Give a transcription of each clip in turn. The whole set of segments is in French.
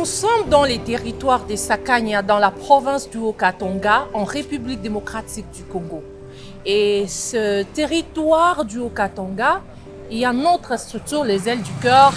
Nous sommes dans les territoires des Sakania, dans la province du Haut-Katanga, en République démocratique du Congo. Et ce territoire du Haut-Katanga, il y a notre structure, les Ailes du Cœur,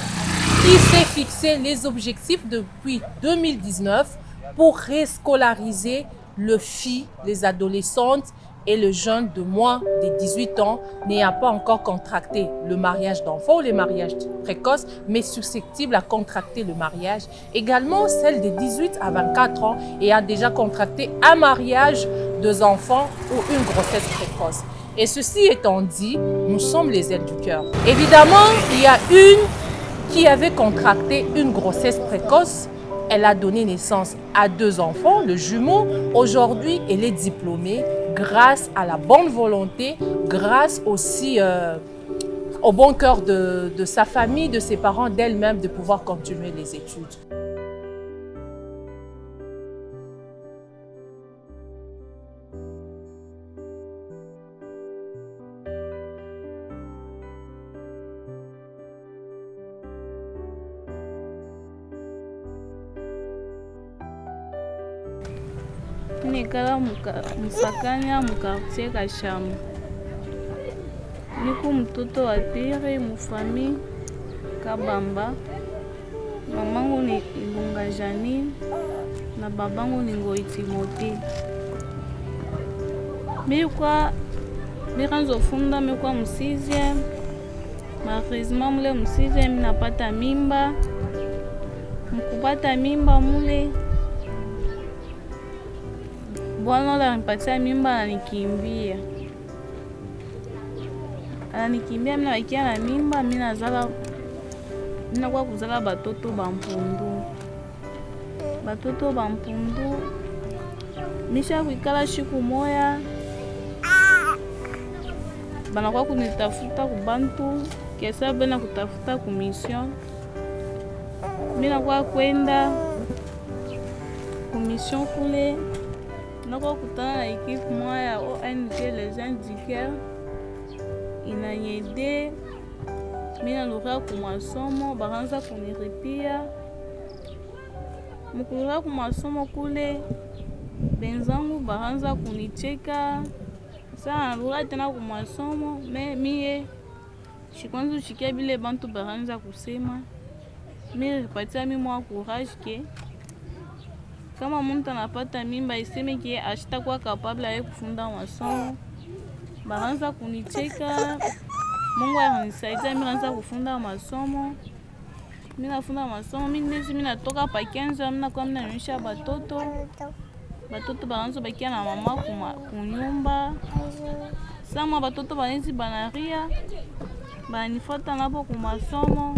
qui s'est fixé les objectifs depuis 2019 pour rescolariser les filles, les adolescentes et les jeunes de moins de 18 ans n'ayant pas encore contracté le mariage d'enfants ou les mariages précoces, mais susceptibles à contracter le mariage. Également celle de 18 à 24 ans et a déjà contracté un mariage d'enfants ou une grossesse précoce. Et ceci étant dit, nous sommes les Ailes du Cœur. Évidemment, il y a une qui avait contracté une grossesse précoce. Elle a donné naissance à 2 enfants, le jumeau. Aujourd'hui, elle est diplômée grâce à la bonne volonté, grâce aussi au bon cœur de sa famille, de ses parents, d'elle-même, de pouvoir continuer les études. Nikala Musakanya mukartie Kashama. Niko mtoto wa pili mufami Kabamba. Mamangu ni Ilunga Janine na babangu ni Ngoi Timote. Mikanzo funda mikwa mu6e. Malheureusement mule mu6e minapata mimba. Mkupata mimba mule bwana alinipatia mimba, ananikimbia. Mimi nabakia na mimba, mimi nakuwa kuzala batoto bampundu. Batoto bampundu. Misha kuikala siku moya. Banakuwa kunitafuta kubantu, kesa bena kutafuta ku mission. Mimi nakuwa kwenda ku mission kule. Nako kutana na equipe moya ONG les Ailes du Cœur inanyede mina lura ku masomo baranza kuniripia mkulura ku masomo kule benzangu baranza kunicheka sana lura tena ku masomo mie shikwanzu shikia bile bantu baranza kusema mimi ripatia mimi mwa courage ke kama mtu anapata mimba iseme ki ashitakuwa capable ya kufunda masomo. Baanza kunicheka. Mungu ananisaidia mimi naanza kufunda masomo. Mimi nafunda masomo, mimi natoka pa 15 mimi nakuwa mnanyonyesha batoto. Batoto baanza bakia na mama kunyumba. Sama batoto banezi banaria. Banifuata nabo ku masomo.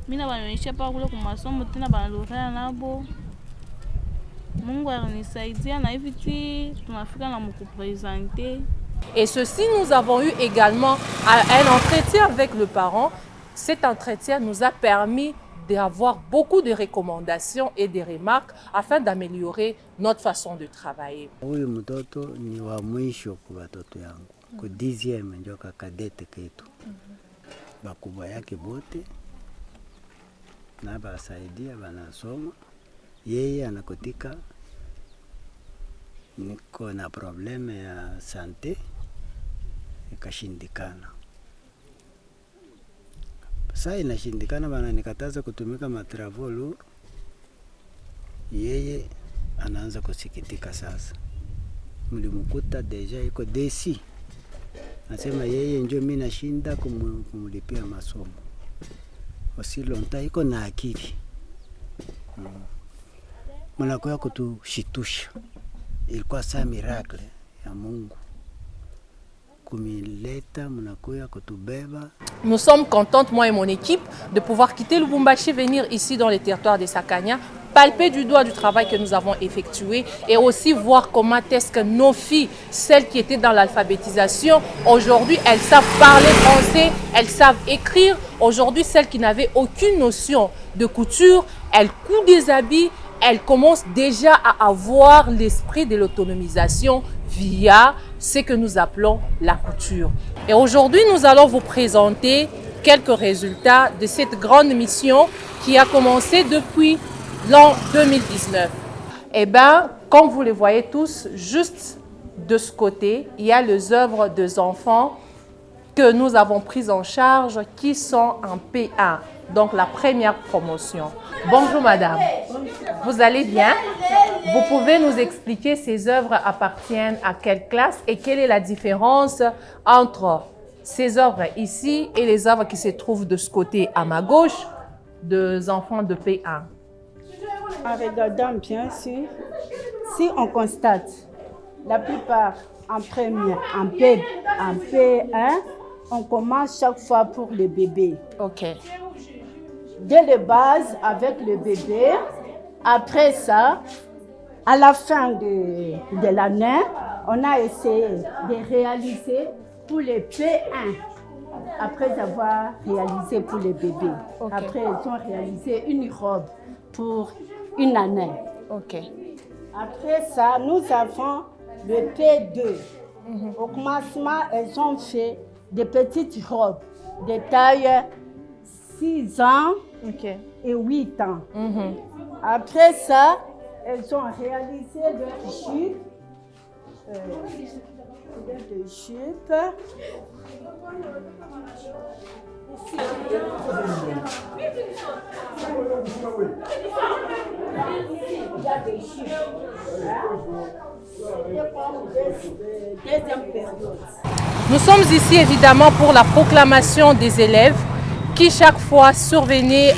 Mimi nabanyonyesha pa kule ku masomo tena banalora nabo. Et ceci, nous avons eu également un entretien avec le parent. Cet entretien nous a permis d'avoir beaucoup de recommandations et de remarques afin d'améliorer notre façon de travailler. Huyu mtoto ni wa mwisho kwa watoto yangu. Kwa 10e ndio kakadete ketu. Bakubwa yake bote na basaidia banasoma. Yeye anakotika niko na probleme ya sante ikashindikana. Sasa inashindikana bana nikataza kutumika matravolu. Yeye anaanza kusikitika sasa. Mlimkuta deja iko desi. Nasema yeye ndio mimi nashinda kumlipia masomo. Wasilonta iko na akili. Mnakuwa kutushitusha. Ilikuwa saa miracle ya Mungu. Kumileta mnakuwa kutubeba. Nous sommes contentes, moi et mon équipe, de pouvoir quitter Lubumbashi, venir ici dans les territoires des Sakania, palper du doigt du travail que nous avons effectué et aussi voir comment est-ce que nos filles, celles qui étaient dans l'alphabétisation, aujourd'hui elles savent parler français, elles savent écrire. Aujourd'hui, celles qui n'avaient aucune notion de couture, elles cousent des habits. Elle commence déjà à avoir l'esprit de l'autonomisation via ce que nous appelons la couture. Et aujourd'hui, nous allons vous présenter quelques résultats de cette grande mission qui a commencé depuis l'an 2019. Eh bien, comme vous les voyez tous, juste de ce côté, il y a les œuvres des enfants que nous avons prises en charge qui sont en P1, donc la première promotion. Bonjour madame, vous allez bien? Vous pouvez nous expliquer ces œuvres appartiennent à quelle classe et quelle est la différence entre ces œuvres ici et les œuvres qui se trouvent de ce côté à ma gauche des enfants de P1? En regardant bien sûr, si on constate la plupart en première, en P1, on commence chaque fois pour le bébé. Ok. Dès les bases avec le bébé, après ça, à la fin de l'année, on a essayé de réaliser pour les P1. Après avoir réalisé pour les bébés. Okay. Après, ils ont réalisé une robe pour une année. Ok. Après ça, nous avons le P2. Au commencement, elles ont fait des petites robes de taille 6 ans et 8 ans. Après ça, elles ont réalisé leur jupe. Nous sommes ici évidemment pour la proclamation des élèves qui chaque fois survenait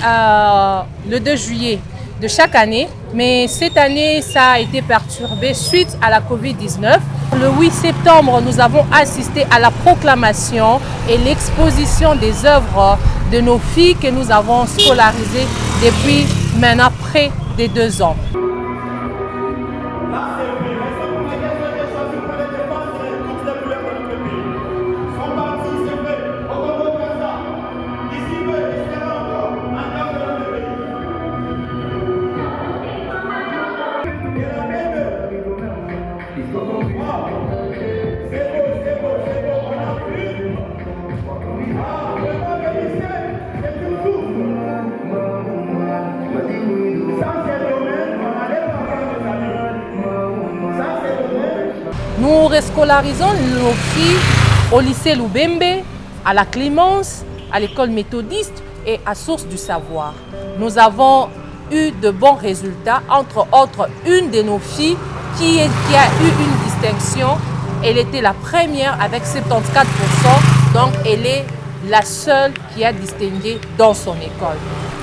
le 2 juillet de chaque année. Mais cette année, ça a été perturbé suite à la Covid-19. Le 8 septembre, nous avons assisté à la proclamation et l'exposition des œuvres de nos filles que nous avons scolarisées depuis maintenant près de 2 ans. Nous rescolarisons nos filles au lycée Lubembe, à la Clémence, à l'école méthodiste et à Source du Savoir. Nous avons eu de bons résultats, entre autres une de nos filles qui a eu une distinction. Elle était la première avec 74%, donc elle est la seule qui a distingué dans son école.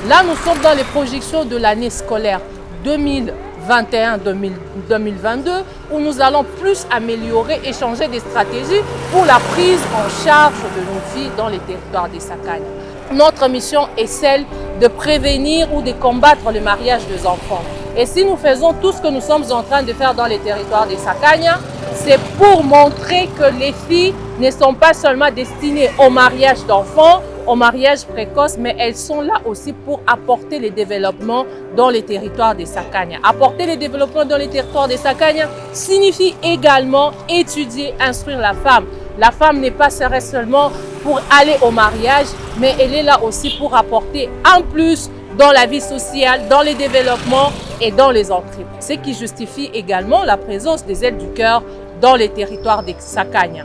Là, nous sommes dans les projections de l'année scolaire 2021-2022 où nous allons plus améliorer et changer des stratégies pour la prise en charge de nos filles dans les territoires des Sakagna. Notre mission est celle de prévenir ou de combattre le mariage des enfants. Et si nous faisons tout ce que nous sommes en train de faire dans les territoires des Sakagna, c'est pour montrer que les filles ne sont pas seulement destinées au mariage d'enfants, au mariage précoce, mais elles sont là aussi pour apporter le développement dans les territoires des Sakagna. Apporter le développement dans les territoires des Sakagna signifie également étudier, instruire la femme. La femme n'est pas seulement pour aller au mariage, mais elle est là aussi pour apporter en plus dans la vie sociale, dans les développements et dans les entreprises. Ce qui justifie également la présence des aides du cœur dans les territoires des Sakagna.